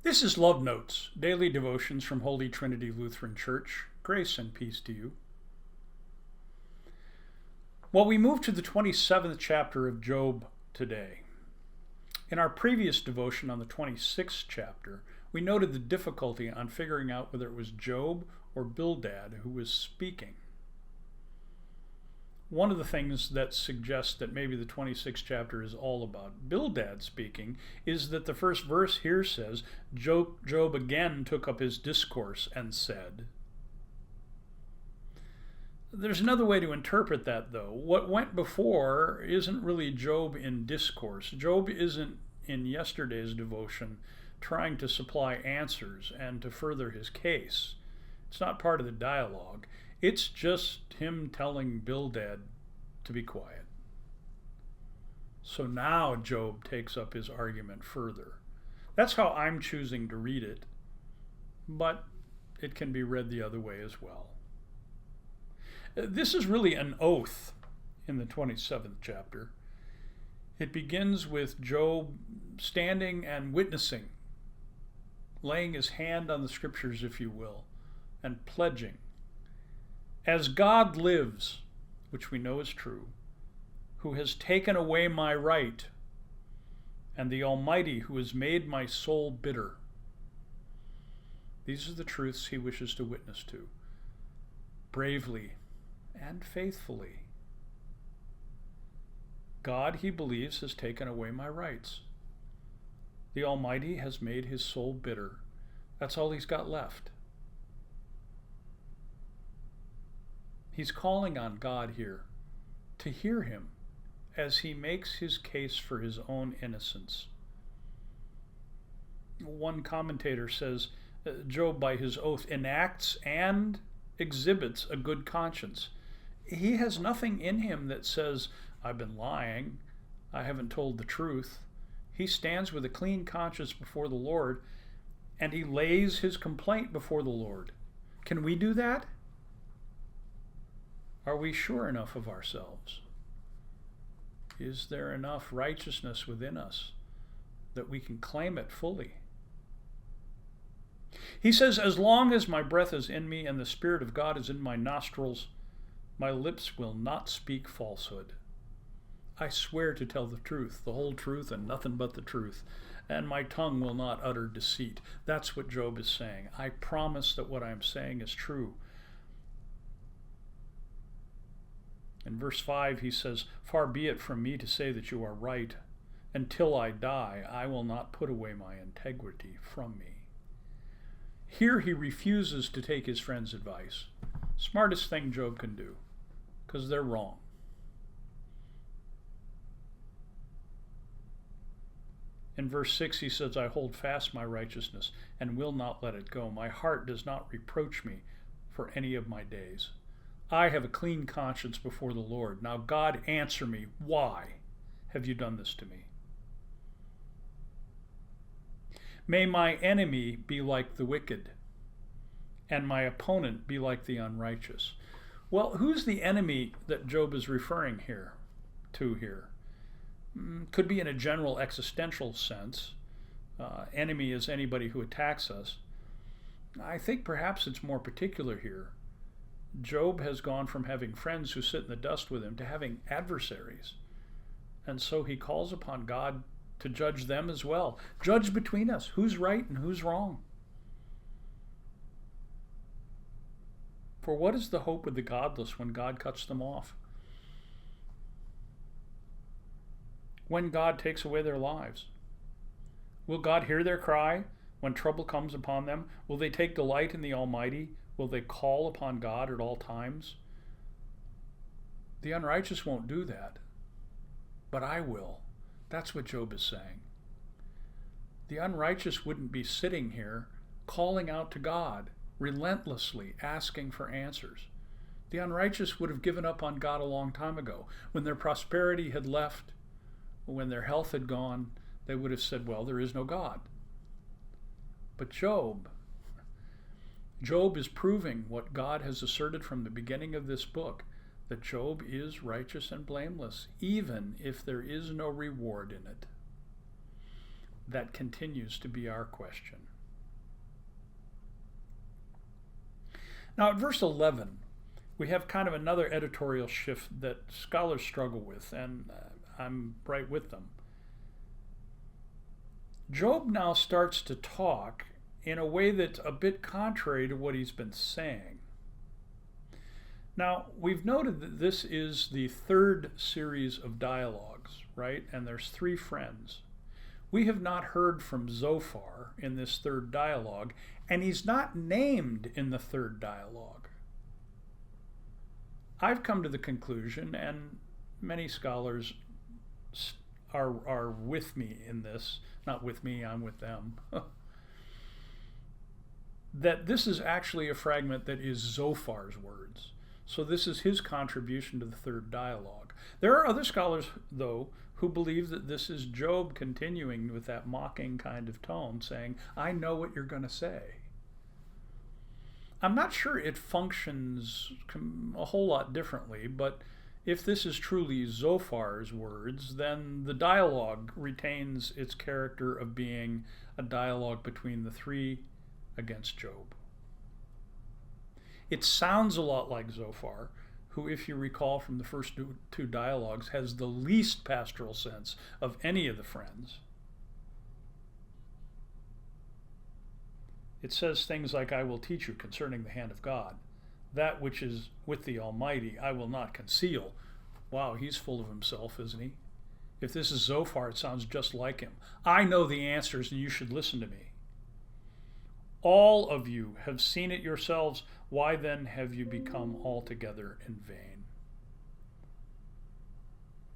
This is Love Notes, daily devotions from Holy Trinity Lutheran Church. Grace and peace to you. Well, we move to the 27th chapter of Job today. In our previous devotion on the 26th chapter, we noted the difficulty on figuring out whether it was Job or Bildad who was speaking. One of the things that suggests that maybe the 26th chapter is all about Bildad speaking is that the first verse here says, Job again took up his discourse and said. There's another way to interpret that, though. What went before isn't really Job in discourse. Job isn't, in yesterday's devotion, trying to supply answers and to further his case. It's not part of the dialogue. It's just him telling Bildad to be quiet. So now Job takes up his argument further. That's how I'm choosing to read it, but it can be read the other way as well. This is really an oath in the 27th chapter. It begins with Job standing and witnessing, laying his hand on the scriptures, if you will, and pledging. As God lives, which we know is true, who has taken away my right, and the Almighty who has made my soul bitter. These are the truths he wishes to witness to, bravely and faithfully. God, he believes, has taken away my rights. The Almighty has made his soul bitter. That's all he's got left. He's calling on God here to hear him as he makes his case for his own innocence. One commentator says, Job by his oath enacts and exhibits a good conscience. He has nothing in him that says, I've been lying, I haven't told the truth. He stands with a clean conscience before the Lord, and he lays his complaint before the Lord. Can we do that? Are we sure enough of ourselves? Is there enough righteousness within us that we can claim it fully? He says, as long as my breath is in me and the Spirit of God is in my nostrils, my lips will not speak falsehood. I swear to tell the truth, the whole truth, and nothing but the truth, and my tongue will not utter deceit. That's what Job is saying. I promise that what I'm saying is true. In verse 5, he says, far be it from me to say that you are right. Until I die, I will not put away my integrity from me. Here he refuses to take his friend's advice. Smartest thing Job can do, because they're wrong. In verse 6, he says, I hold fast my righteousness and will not let it go. My heart does not reproach me for any of my days. I have a clean conscience before the Lord. Now, God, answer me. Why have you done this to me? May my enemy be like the wicked, and my opponent be like the unrighteous. Well, who's the enemy that Job is referring to here? Could be in a general existential sense. Enemy is anybody who attacks us. I think perhaps it's more particular here. Job has gone from having friends who sit in the dust with him to having adversaries. And so he calls upon God to judge them as well. Judge between us. Who's right and who's wrong? For what is the hope of the godless when God cuts them off? When God takes away their lives? Will God hear their cry when trouble comes upon them? Will they take delight in the Almighty? Will they call upon God at all times? The unrighteous won't do that, but I will. That's what Job is saying. The unrighteous wouldn't be sitting here calling out to God, relentlessly asking for answers. The unrighteous would have given up on God a long time ago. When their prosperity had left, when their health had gone, they would have said, well, there is no God. But Job is proving what God has asserted from the beginning of this book, that Job is righteous and blameless, even if there is no reward in it. That continues to be our question. Now, at verse 11, we have kind of another editorial shift that scholars struggle with, and I'm right with them. Job now starts to talk in a way that's a bit contrary to what he's been saying. Now, we've noted that this is the third series of dialogues, right? And there's 3 friends. We have not heard from Zophar in this third dialogue, and he's not named in the third dialogue. I've come to the conclusion, and many scholars are with me in this, not with me, I'm with them, that this is actually a fragment that is Zophar's words. So this is his contribution to the third dialogue. There are other scholars, though, who believe that this is Job continuing with that mocking kind of tone, saying, I know what you're going to say. I'm not sure it functions a whole lot differently, but if this is truly Zophar's words, then the dialogue retains its character of being a dialogue between the 3 against Job. It sounds a lot like Zophar, who, if you recall from the first 2 dialogues, has the least pastoral sense of any of the friends. It says things like, I will teach you concerning the hand of God. That which is with the Almighty I will not conceal. Wow, he's full of himself, isn't he? If this is Zophar, it sounds just like him. I know the answers, and you should listen to me. All of you have seen it yourselves. Why then have you become altogether in vain?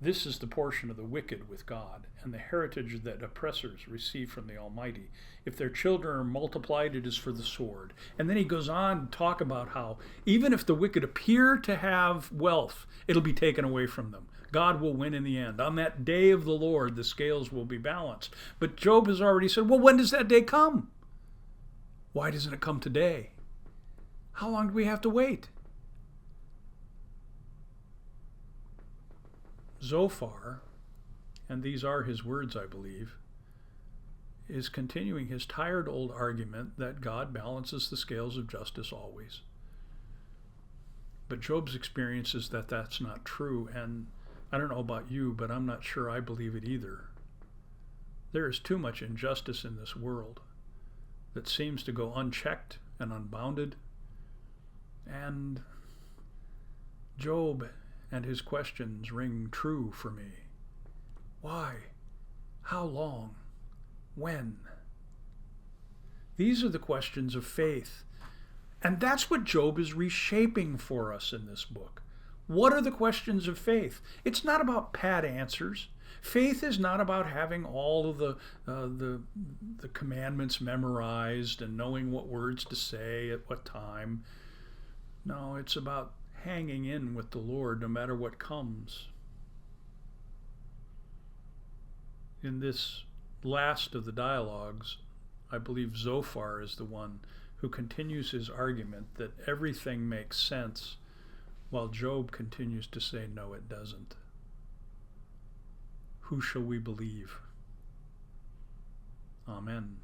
This is the portion of the wicked with God, and the heritage that oppressors receive from the Almighty. If their children are multiplied, it is for the sword. And then he goes on to talk about how even if the wicked appear to have wealth, it'll be taken away from them. God will win in the end. On that day of the Lord, the scales will be balanced. But Job has already said, well, when does that day come? Why doesn't it come today? How long do we have to wait? Zophar, and these are his words, I believe, is continuing his tired old argument that God balances the scales of justice always. But Job's experience is that that's not true, and I don't know about you, but I'm not sure I believe it either. There is too much injustice in this world that seems to go unchecked and unbounded, and Job and his questions ring true for me. Why? How long? When? These are the questions of faith. And that's what Job is reshaping for us in this book. What are the questions of faith? It's not about pat answers. Faith is not about having all of the commandments memorized and knowing what words to say at what time. No, it's about hanging in with the Lord no matter what comes. In this last of the dialogues, I believe Zophar is the one who continues his argument that everything makes sense, while Job continues to say, no, it doesn't. Who shall we believe? Amen.